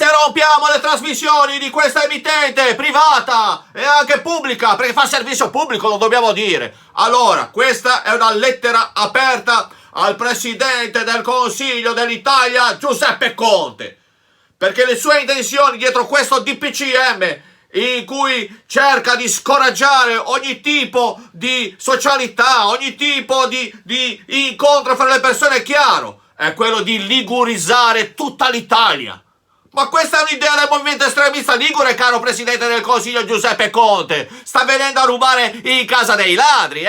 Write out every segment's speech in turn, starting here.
Interrompiamo le trasmissioni di questa emittente privata e anche pubblica, perché fa servizio pubblico, lo dobbiamo dire. Allora, questa è una lettera aperta al Presidente del Consiglio dell'Italia, Giuseppe Conte, perché le sue intenzioni dietro questo DPCM, in cui cerca di scoraggiare ogni tipo di socialità, ogni tipo di incontro fra le persone, è chiaro, è quello di ligurizzare tutta l'Italia. Ma questa è un'idea del movimento estremista ligure, caro Presidente del Consiglio Giuseppe Conte. Sta venendo a rubare in casa dei ladri,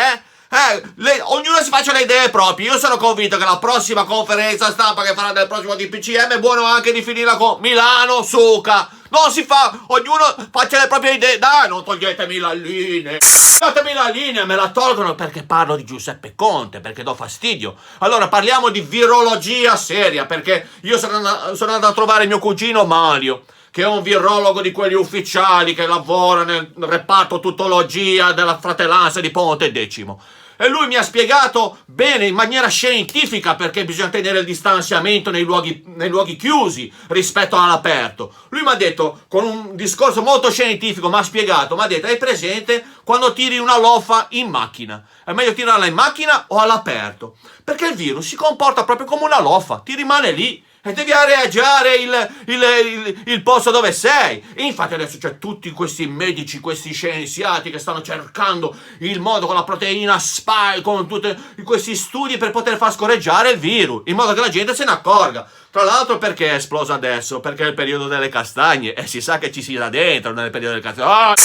ognuno si faccia le idee proprie. Io sono convinto che la prossima conferenza stampa che farà del prossimo DPCM è buono anche di finirla con Milano Suca. Non si fa, ognuno faccia le proprie idee. Dai, non toglietemi la linea. Datemi la linea, me la tolgono perché parlo di Giuseppe Conte, perché do fastidio. Allora parliamo di virologia seria, perché io sono andato a trovare mio cugino Mario, che è un virologo di quelli ufficiali che lavora nel reparto tutologia della fratellanza di Ponte Decimo. E lui mi ha spiegato bene, in maniera scientifica, perché bisogna tenere il distanziamento nei luoghi chiusi rispetto all'aperto. Lui mi ha detto, con un discorso molto scientifico, mi ha spiegato, mi ha detto, hai presente quando tiri una lofa in macchina? È meglio tirarla in macchina o all'aperto? Perché il virus si comporta proprio come una lofa, ti rimane lì e devi areaggiare il posto dove sei. E infatti adesso c'è tutti questi medici, questi scienziati che stanno cercando il modo con la proteina spike, con tutti questi studi per poter far scorreggiare il virus, in modo che la gente se ne accorga. Tra l'altro, perché è esploso adesso? Perché è il periodo delle castagne e si sa che ci si là dentro nel periodo delle castagne.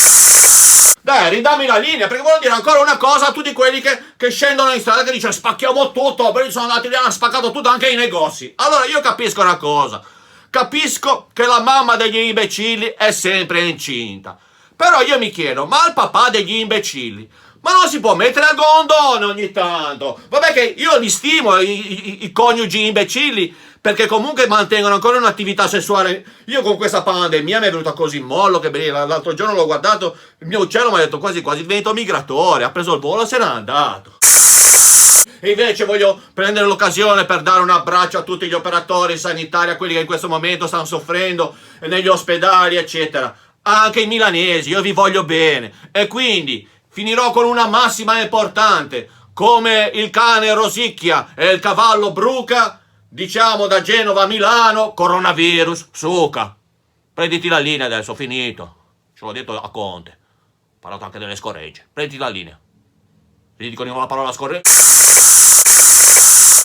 Dai, ridammi la linea, perché voglio dire ancora una cosa a tutti quelli che scendono in strada, che dicono spacchiamo tutto, poi sono andati lì, hanno spaccato tutto, anche i negozi. Allora io capisco una cosa, capisco che la mamma degli imbecilli è sempre incinta, però io mi chiedo, ma il papà degli imbecilli, ma non si può mettere al gondone ogni tanto? Vabbè che io li stimo, i coniugi imbecilli, perché comunque mantengono ancora un'attività sessuale. Io con questa pandemia mi è venuta così mollo che l'altro giorno l'ho guardato, il mio uccello mi ha detto quasi divento migratore, ha preso il volo e se n'è andato. E invece voglio prendere l'occasione per dare un abbraccio a tutti gli operatori sanitari, a quelli che in questo momento stanno soffrendo negli ospedali, eccetera. Anche i milanesi, io vi voglio bene. E quindi finirò con una massima importante, come il cane rosicchia e il cavallo bruca. Diciamo da Genova a Milano, coronavirus, suca. Prenditi la linea adesso, ho finito. Ce l'ho detto a Conte. Ho parlato anche delle scorregge. Prenditi la linea. Ti dico di nuovo la parola scorregge.